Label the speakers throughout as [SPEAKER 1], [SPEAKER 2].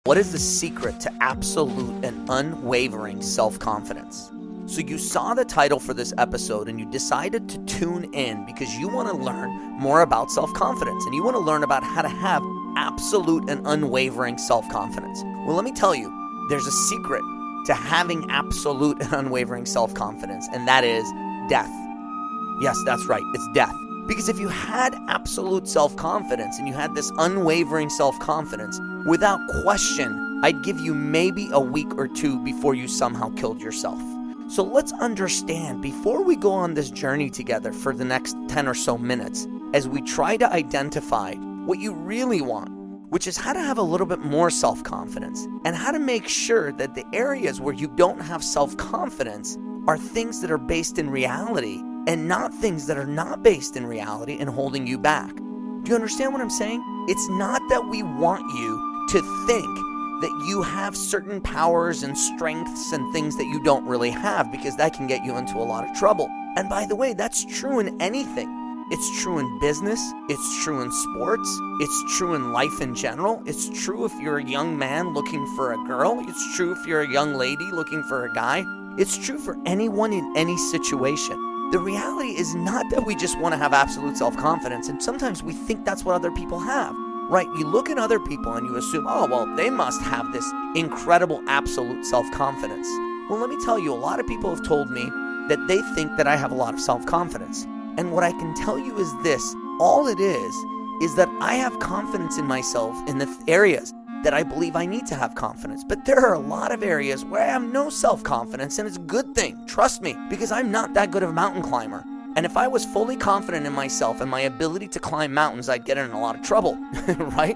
[SPEAKER 1] What is the secret to absolute and unwavering self-confidence? So you saw the title for this episode and you decided to tune in because you want to learn more about self-confidence and you want to learn about how to have absolute and unwavering self-confidence. Well, let me tell you, there's a secret to having absolute and unwavering self-confidence, and that is death. Yes, that's right, it's death. Because if you had absolute self-confidence and you had this unwavering self-confidence, without question, I'd give you maybe a week or two before you somehow killed yourself. So let's understand, before we go on this journey together for the next 10 or so minutes, as we try to identify what you really want, which is how to have a little bit more self-confidence and how to make sure that the areas where you don't have self-confidence are things that are based in reality and not things that are not based in reality and holding you back. Do you understand what I'm saying? It's not that we want you to think that you have certain powers and strengths and things that you don't really have, because that can get you into a lot of trouble. And by the way, that's true in anything. It's true in business, it's true in sports, it's true in life in general, it's true if you're a young man looking for a girl, it's true if you're a young lady looking for a guy, it's true for anyone in any situation. The reality is not that we just want to have absolute self-confidence, and sometimes we think that's what other people have, right? You look at other people and you assume, oh, well, they must have this incredible absolute self-confidence. Well, let me tell you, a lot of people have told me that they think that I have a lot of self-confidence. And what I can tell you is this, all it is that I have confidence in myself in the areas that I believe I need to have confidence. But there are a lot of areas where I have no self-confidence, and it's a good thing, trust me, because I'm not that good of a mountain climber. And if I was fully confident in myself and my ability to climb mountains, I'd get in a lot of trouble, right?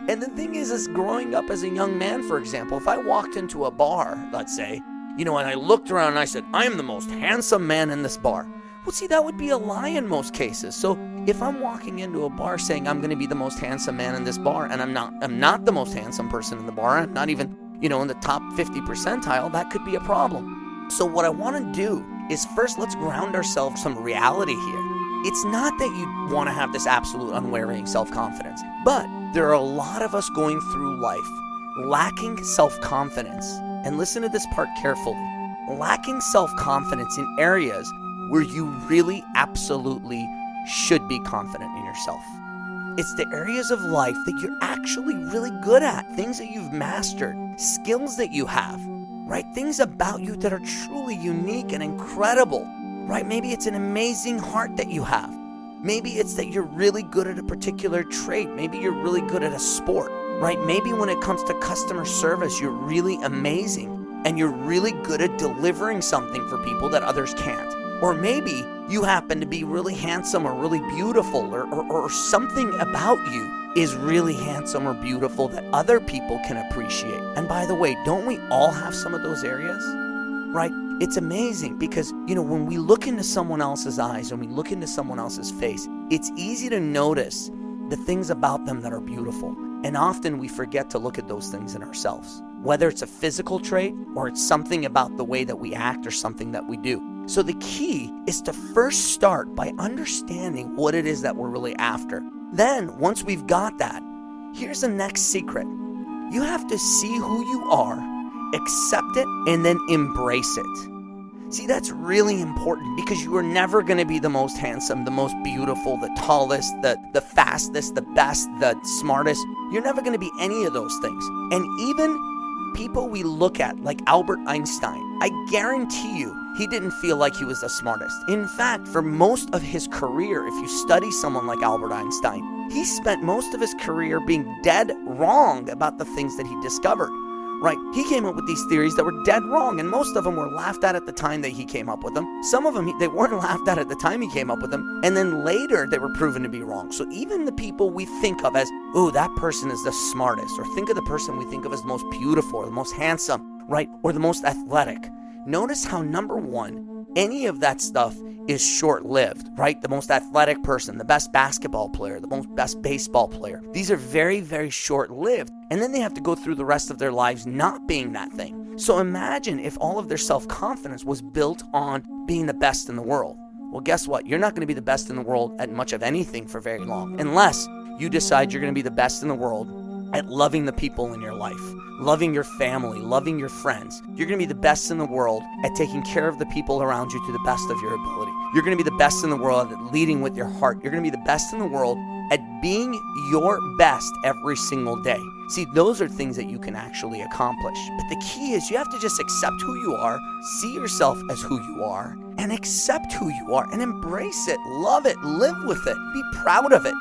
[SPEAKER 1] And the thing is growing up as a young man, for example, if I walked into a bar, let's say, and I looked around and I said, I am the most handsome man in this bar. Well, see, that would be a lie in most cases. So if I'm walking into a bar saying I'm going to be the most handsome man in this bar, and I'm not the most handsome person in the bar, I'm not even, in the top 50 percentile, that could be a problem. So what I want to do is first, let's ground ourselves some reality here. It's not that you want to have this absolute unwavering self-confidence, but there are a lot of us going through life lacking self-confidence. And listen to this part carefully. Lacking self-confidence in areas where you really absolutely should be confident in yourself. It's the areas of life that you're actually really good at, things that you've mastered, skills that you have, right? Things about you that are truly unique and incredible, right? Maybe it's an amazing heart that you have. Maybe it's that you're really good at a particular trait. Maybe you're really good at a sport, right? Maybe when it comes to customer service, you're really amazing and you're really good at delivering something for people that others can't. Or maybe you happen to be really handsome or really beautiful, or something about you is really handsome or beautiful that other people can appreciate. And by the way, don't we all have some of those areas, right? It's amazing because, when we look into someone else's eyes and we look into someone else's face, it's easy to notice the things about them that are beautiful. And often we forget to look at those things in ourselves, whether it's a physical trait or it's something about the way that we act or something that we do. So the key is to first start by understanding what it is that we're really after. Then, once we've got that, here's the next secret. You have to see who you are, accept it, and then embrace it. See, that's really important because you are never going to be the most handsome, the most beautiful, the tallest, the fastest, the best, the smartest. You're never going to be any of those things. And even people we look at, like Albert Einstein, I guarantee you, he didn't feel like he was the smartest. In fact, for most of his career, if you study someone like Albert Einstein, he spent most of his career being dead wrong about the things that he discovered, right? He came up with these theories that were dead wrong, and most of them were laughed at the time that he came up with them. Some of them, they weren't laughed at the time he came up with them, and then later they were proven to be wrong. So even the people we think of as, oh, that person is the smartest, or think of the person we think of as the most beautiful, or the most handsome, right? Or the most athletic. Notice how, number one, any of that stuff is short-lived, right? The most athletic person, the best basketball player, the best baseball player. These are very, very short-lived. And then they have to go through the rest of their lives not being that thing. So imagine if all of their self-confidence was built on being the best in the world. Well, guess what? You're not going to be the best in the world at much of anything for very long, unless you decide you're going to be the best in the world at loving the people in your life, loving your family, loving your friends. You're going to be the best in the world at taking care of the people around you to the best of your ability. You're going to be the best in the world at leading with your heart. You're going to be the best in the world at being your best every single day. See, those are things that you can actually accomplish. But the key is you have to just accept who you are, see yourself as who you are, and accept who you are and embrace it, love it, live with it, be proud of it.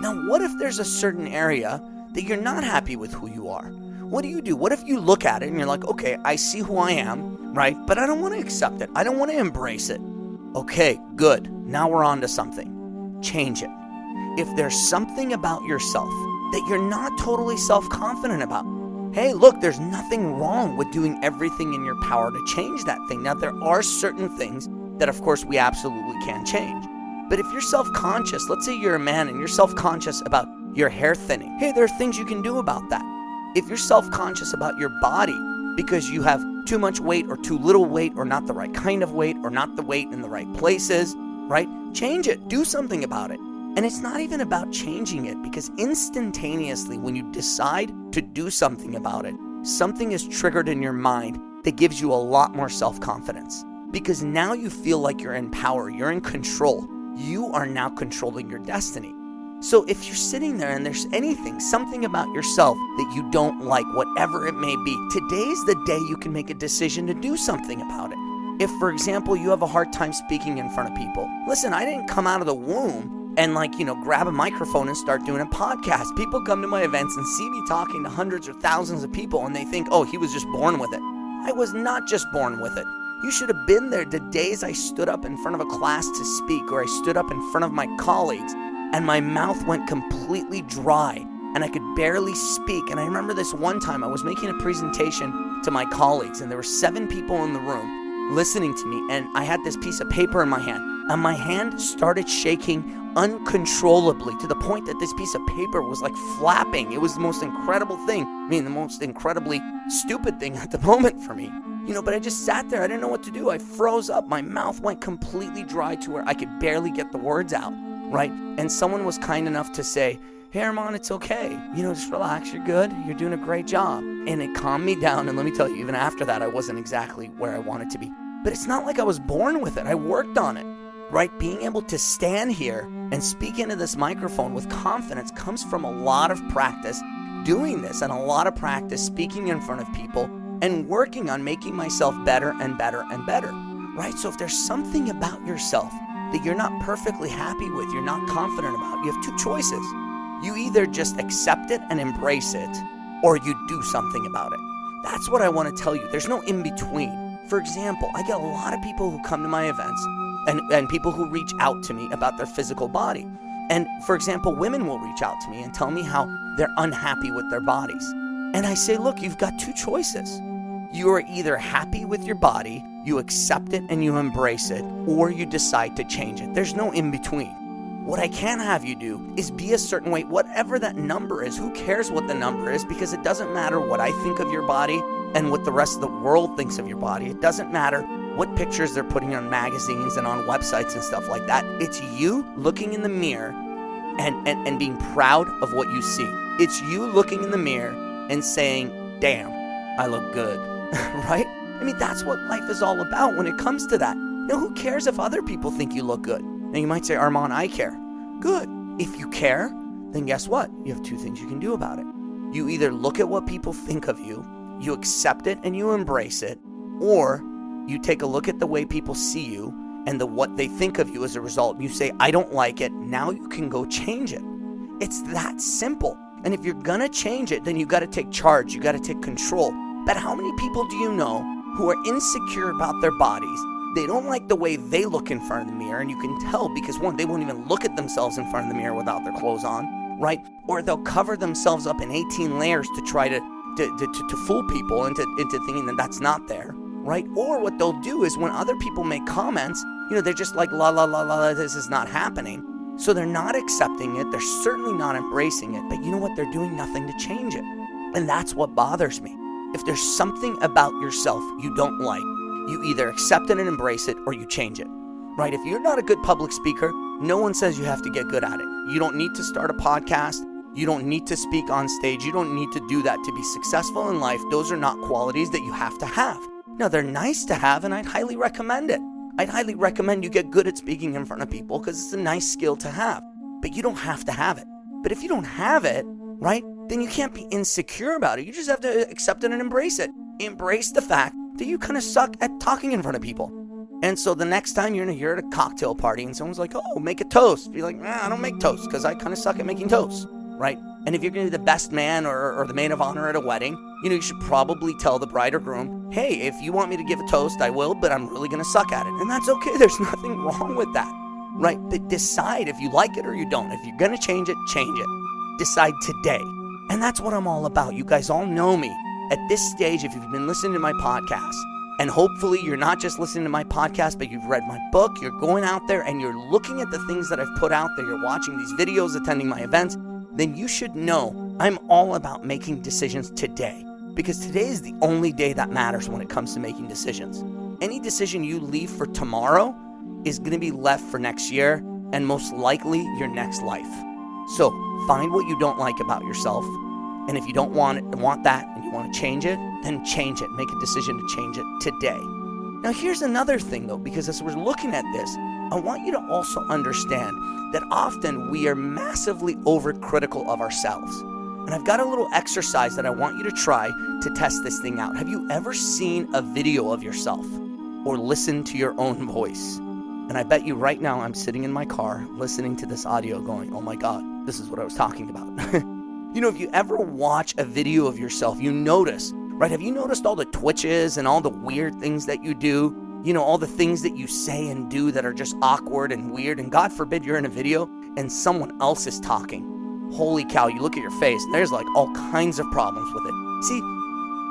[SPEAKER 1] Now, what if there's a certain area that you're not happy with who you are? What do? What if you look at it and you're like, okay, I see who I am, right? But I don't want to accept it. I don't want to embrace it. Okay, good. Now we're on to something. Change it. If there's something about yourself that you're not totally self-confident about, hey, look, there's nothing wrong with doing everything in your power to change that thing. Now, there are certain things that, of course, we absolutely can change. But if you're self-conscious, let's say you're a man and you're self-conscious about your hair thinning, hey, there are things you can do about that. If you're self-conscious about your body because you have too much weight or too little weight or not the right kind of weight or not the weight in the right places, right? Change it. Do something about it. And it's not even about changing it, because instantaneously when you decide to do something about it, something is triggered in your mind that gives you a lot more self-confidence. Because now you feel like you're in power, you're in control. You are now controlling your destiny. So if you're sitting there and there's something about yourself that you don't like, whatever it may be, today's the day you can make a decision to do something about it. If, for example, you have a hard time speaking in front of people, listen, I didn't come out of the womb and grab a microphone and start doing a podcast. People come to my events and see me talking to hundreds or thousands of people and they think, oh, he was just born with it. I was not just born with it. You should have been there the days I stood up in front of a class to speak, or I stood up in front of my colleagues and my mouth went completely dry and I could barely speak. And I remember this one time I was making a presentation to my colleagues and there were 7 people in the room listening to me, and I had this piece of paper in my hand and my hand started shaking uncontrollably to the point that this piece of paper was like flapping. It was the most incredible thing. The most incredibly stupid thing at the moment for me. But I just sat there. I didn't know what to do. I froze up. My mouth went completely dry to where I could barely get the words out, right? And someone was kind enough to say, hey, Armand, it's okay. Just relax. You're good. You're doing a great job. And it calmed me down. And let me tell you, even after that, I wasn't exactly where I wanted to be. But it's not like I was born with it. I worked on it, right? Being able to stand here and speak into this microphone with confidence comes from a lot of practice doing this and a lot of practice speaking in front of people and working on making myself better and better and better, right? So if there's something about yourself that you're not perfectly happy with, you're not confident about, you have 2 choices. You either just accept it and embrace it, or you do something about it. That's what I want to tell you. There's no in between. For example, I get a lot of people who come to my events and people who reach out to me about their physical body. And for example, women will reach out to me and tell me how they're unhappy with their bodies. And I say, look, you've got 2 choices. You are either happy with your body, you accept it and you embrace it, or you decide to change it. There's no in between. What I can have you do is be a certain way, whatever that number is. Who cares what the number is? Because it doesn't matter what I think of your body and what the rest of the world thinks of your body. It doesn't matter what pictures they're putting on magazines and on websites and stuff like that. It's you looking in the mirror and being proud of what you see. It's you looking in the mirror and saying, damn, I look good, right? That's what life is all about when it comes to that. Who cares if other people think you look good? Now you might say, Armand, I care. Good. If you care, then guess what? You have 2 things you can do about it. You either look at what people think of you, you accept it and you embrace it, or you take a look at the way people see you and what they think of you as a result. You say, I don't like it. Now you can go change it. It's that simple. And if you're gonna change it, then you gotta take charge. You gotta take control. But how many people do you know who are insecure about their bodies? They don't like the way they look in front of the mirror, and you can tell because, one, they won't even look at themselves in front of the mirror without their clothes on, right? Or they'll cover themselves up in 18 layers to try to fool people into thinking that that's not there, right? Or what they'll do is when other people make comments, they're just like, la, la, la, la, this is not happening. So they're not accepting it. They're certainly not embracing it. But you know what? They're doing nothing to change it. And that's what bothers me. If there's something about yourself you don't like, you either accept it and embrace it or you change it, right? If you're not a good public speaker, no one says you have to get good at it. You don't need to start a podcast. You don't need to speak on stage. You don't need to do that to be successful in life. Those are not qualities that you have to have. Now, they're nice to have, and I'd highly recommend it. I'd highly recommend you get good at speaking in front of people because it's a nice skill to have. But you don't have to have it. But if you don't have it, right, then you can't be insecure about it. You just have to accept it and embrace it. Embrace the fact that you kind of suck at talking in front of people. And so the next time you're at a cocktail party and someone's like, oh, make a toast. Be like, I don't make toast because I kind of suck at making toast, right? And if you're going to be the best man or the maid of honor at a wedding, you should probably tell the bride or groom, hey, if you want me to give a toast, I will, but I'm really going to suck at it. And that's okay. There's nothing wrong with that, right? But decide if you like it or you don't. If you're going to change it, change it. Decide today. And that's what I'm all about. You guys all know me. At this stage, if you've been listening to my podcast, and hopefully you're not just listening to my podcast, but you've read my book, you're going out there and you're looking at the things that I've put out there, you're watching these videos, attending my events, then you should know I'm all about making decisions today. Because today is the only day that matters when it comes to making decisions. Any decision you leave for tomorrow is going to be left for next year and most likely your next life. So find what you don't like about yourself. And if you don't want that and you want to change it, then change it. Make a decision to change it today. Now, here's another thing, though, because as we're looking at this, I want you to also understand that often we are massively overcritical of ourselves. And I've got a little exercise that I want you to try to test this thing out. Have you ever seen a video of yourself or listened to your own voice? And I bet you right now I'm sitting in my car listening to this audio going, oh my God, this is what I was talking about. If you ever watch a video of yourself, you notice, right? Have you noticed all the twitches and all the weird things that you do? All the things that you say and do that are just awkward and weird. And God forbid you're in a video and someone else is talking. Holy cow, you look at your face and there's like all kinds of problems with it. See,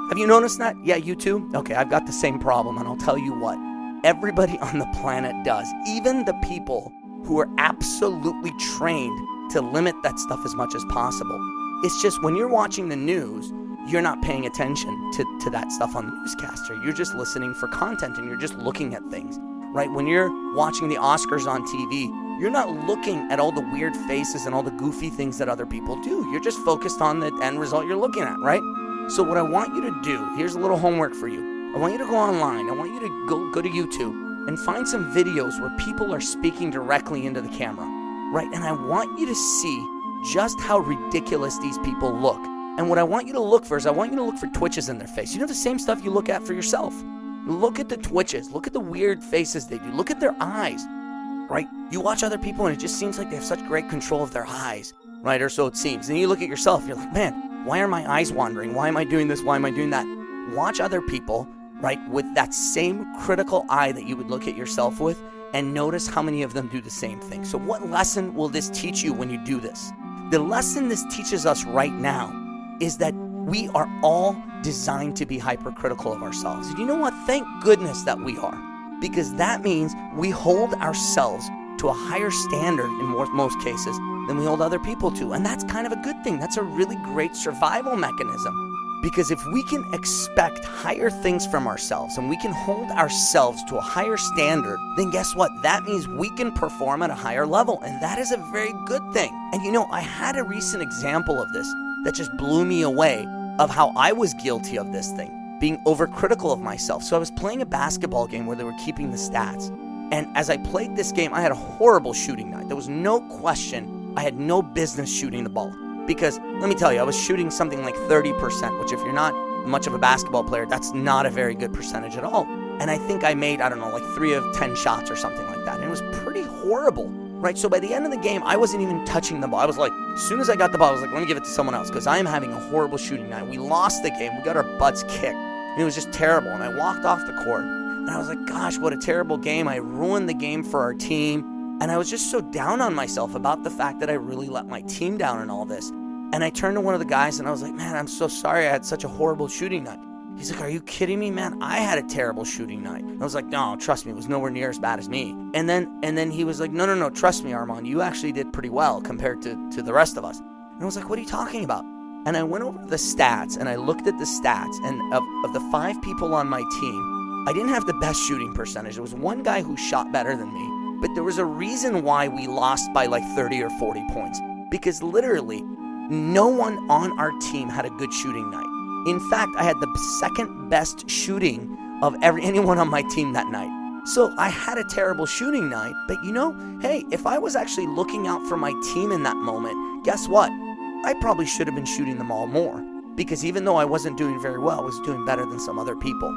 [SPEAKER 1] have you noticed that? Yeah, you too? Okay, I've got the same problem, and I'll tell you what. Everybody on the planet does. Even the people who are absolutely trained to limit that stuff as much as possible. It's just when you're watching the news, you're not paying attention to that stuff on the newscaster. You're just listening for content and you're just looking at things, right? When you're watching the Oscars on TV, you're not looking at all the weird faces and all the goofy things that other people do. You're just focused on the end result you're looking at, right? So what I want you to do, here's a little homework for you. I want you to go online. I want you to go to YouTube and find some videos where people are speaking directly into the camera, right? And I want you to see just how ridiculous these people look. And what I want you to look for is I want you to look for twitches in their face. The same stuff you look at for yourself. Look at the twitches. Look at the weird faces they do. Look at their eyes, right? You watch other people and it just seems like they have such great control of their eyes, right? Or so it seems. And you look at yourself, you're like, man, why are my eyes wandering? Why am I doing this? Why am I doing that? Watch other people, right, with that same critical eye that you would look at yourself with, and notice how many of them do the same thing. So what lesson will this teach you when you do this? The lesson this teaches us right now is that we are all designed to be hypercritical of ourselves. And you know what? Thank goodness that we are, because that means we hold ourselves to a higher standard in most cases than we hold other people to. And that's kind of a good thing. That's a really great survival mechanism. Because if we can expect higher things from ourselves and we can hold ourselves to a higher standard, then guess what? That means we can perform at a higher level. And that is a very good thing. And I had a recent example of this that just blew me away of how I was guilty of this thing, being overcritical of myself. So I was playing a basketball game where they were keeping the stats. And as I played this game, I had a horrible shooting night. There was no question I had no business shooting the ball. Because let me tell you, I was shooting something like 30%, which if you're not much of a basketball player, that's not a very good percentage at all. And I think I made, like 3 of 10 shots or something like that. And it was pretty horrible, right? So by the end of the game, I wasn't even touching the ball. I was like, as soon as I got the ball, I was like, let me give it to someone else because I am having a horrible shooting night. We lost the game. We got our butts kicked. And it was just terrible. And I walked off the court and I was like, gosh, what a terrible game. I ruined the game for our team. And I was just so down on myself about the fact that I really let my team down in all this. And I turned to one of the guys and I was like, man, I'm so sorry I had such a horrible shooting night. He's like, are you kidding me, man? I had a terrible shooting night. I was like, no, trust me, it was nowhere near as bad as me. And then he was like, no, trust me, Armand, you actually did pretty well compared to the rest of us. And I was like, what are you talking about? And I went over the stats and I looked at the stats, and of the 5 people on my team, I didn't have the best shooting percentage. There was one guy who shot better than me. But there was a reason why we lost by like 30 or 40 points. Because literally, no one on our team had a good shooting night. In fact, I had the second best shooting of anyone on my team that night. So I had a terrible shooting night, but hey, if I was actually looking out for my team in that moment, guess what? I probably should have been shooting them all more, because even though I wasn't doing very well, I was doing better than some other people.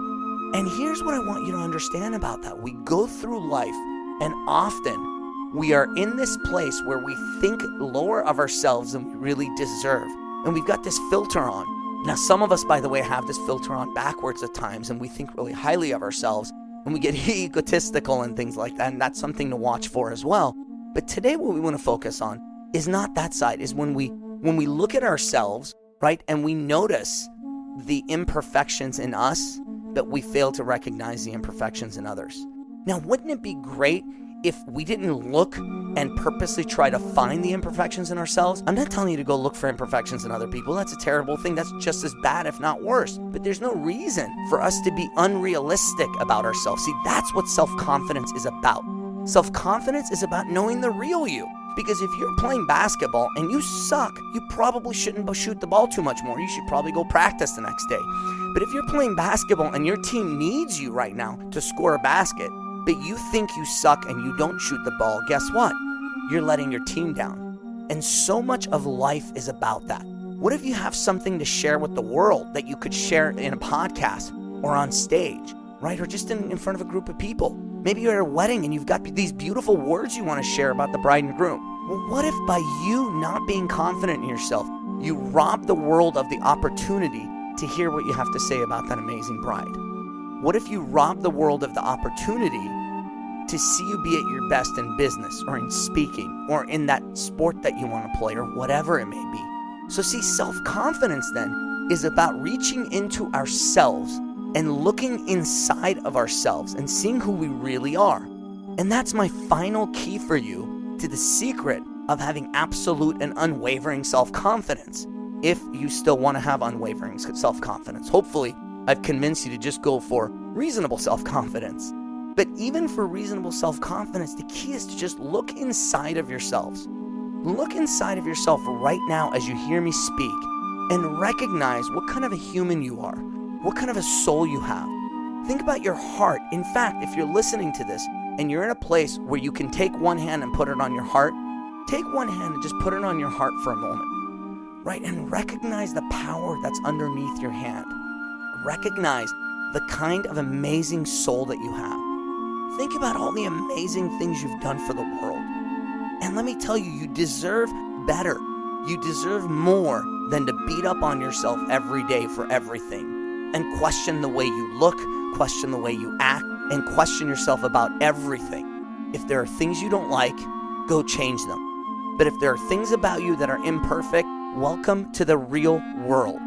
[SPEAKER 1] And here's what I want you to understand about that. We go through life, and often we are in this place where we think lower of ourselves than we really deserve. And we've got this filter on. Now, some of us, by the way, have this filter on backwards at times, and we think really highly of ourselves, and we get egotistical and things like that, and that's something to watch for as well. But today what we want to focus on is not that side, is when we look at ourselves, right, and we notice the imperfections in us, but we fail to recognize the imperfections in others. Now, wouldn't it be great if we didn't look and purposely try to find the imperfections in ourselves? I'm not telling you to go look for imperfections in other people. That's a terrible thing. That's just as bad, if not worse. But there's no reason for us to be unrealistic about ourselves. See, that's what self-confidence is about. Self-confidence is about knowing the real you. Because if you're playing basketball and you suck, you probably shouldn't shoot the ball too much more. You should probably go practice the next day. But if you're playing basketball and your team needs you right now to score a basket, but you think you suck and you don't shoot the ball, guess what? You're letting your team down. And so much of life is about that. What if you have something to share with the world that you could share in a podcast or on stage, right? Or just in front of a group of people. Maybe you're at a wedding and you've got these beautiful words you want to share about the bride and groom. Well, what if by you not being confident in yourself, you rob the world of the opportunity to hear what you have to say about that amazing bride? What if you rob the world of the opportunity to see you be at your best in business or in speaking or in that sport that you want to play or whatever it may be? So see, self-confidence then is about reaching into ourselves and looking inside of ourselves and seeing who we really are. And that's my final key for you to the secret of having absolute and unwavering self-confidence. If you still want to have unwavering self-confidence, hopefully I've convinced you to just go for reasonable self-confidence. But even for reasonable self-confidence, the key is to just look inside of yourselves. Look inside of yourself right now as you hear me speak and recognize what kind of a human you are, what kind of a soul you have. Think about your heart. In fact, if you're listening to this and you're in a place where you can take one hand and put it on your heart, take one hand and just put it on your heart for a moment, right? And recognize the power that's underneath your hand. Recognize the kind of amazing soul that you have. Think about all the amazing things you've done for the world. And let me tell you, you deserve better. You deserve more than to beat up on yourself every day for everything and question the way you look, question the way you act, and question yourself about everything. If there are things you don't like, go change them. But if there are things about you that are imperfect, welcome to the real world.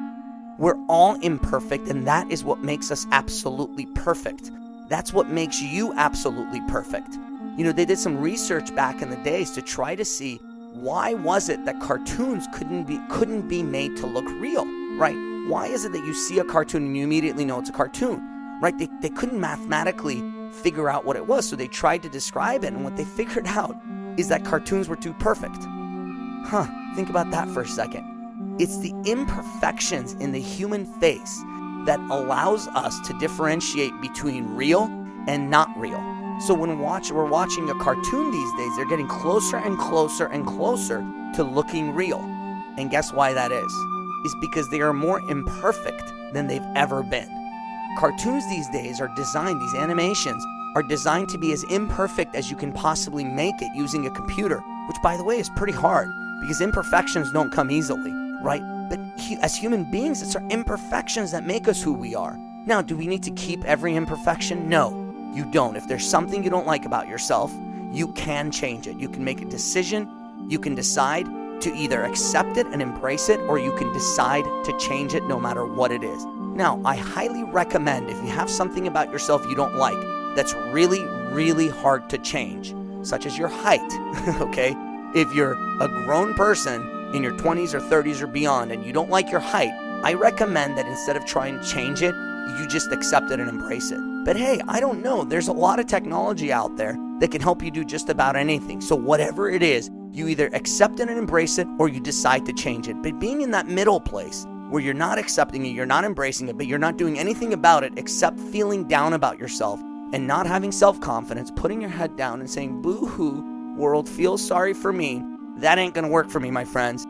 [SPEAKER 1] We're all imperfect, and that is what makes us absolutely perfect. That's what makes you absolutely perfect. You know, they did some research back in the days to try to see why was it that cartoons couldn't be made to look real, right? Why is it that you see a cartoon and you immediately know it's a cartoon, right? They couldn't mathematically figure out what it was, so they tried to describe it, and what they figured out is that cartoons were too perfect. Think about that for a second. It's the imperfections in the human face that allows us to differentiate between real and not real. So when we're watching a cartoon these days, they're getting closer and closer and closer to looking real. And guess why that is? It's because they are more imperfect than they've ever been. Cartoons these days are designed, these animations are designed to be as imperfect as you can possibly make it using a computer, which by the way is pretty hard because imperfections don't come easily, right? But as human beings, it's our imperfections that make us who we are. Now, do we need to keep every imperfection? No. You don't. If there's something you don't like about yourself, you can change it. You can make a decision. You can decide to either accept it and embrace it, or you can decide to change it no matter what it is. Now, I highly recommend if you have something about yourself you don't like that's really, really hard to change, such as your height, okay? If you're a grown person in your 20s or 30s or beyond and you don't like your height, I recommend that instead of trying to change it, you just accept it and embrace it. But hey, I don't know. There's a lot of technology out there that can help you do just about anything. So whatever it is, you either accept it and embrace it, or you decide to change it. But being in that middle place where you're not accepting it, you're not embracing it, but you're not doing anything about it except feeling down about yourself and not having self-confidence, putting your head down and saying, boo-hoo, world, feel sorry for me, that ain't gonna work for me, my friends.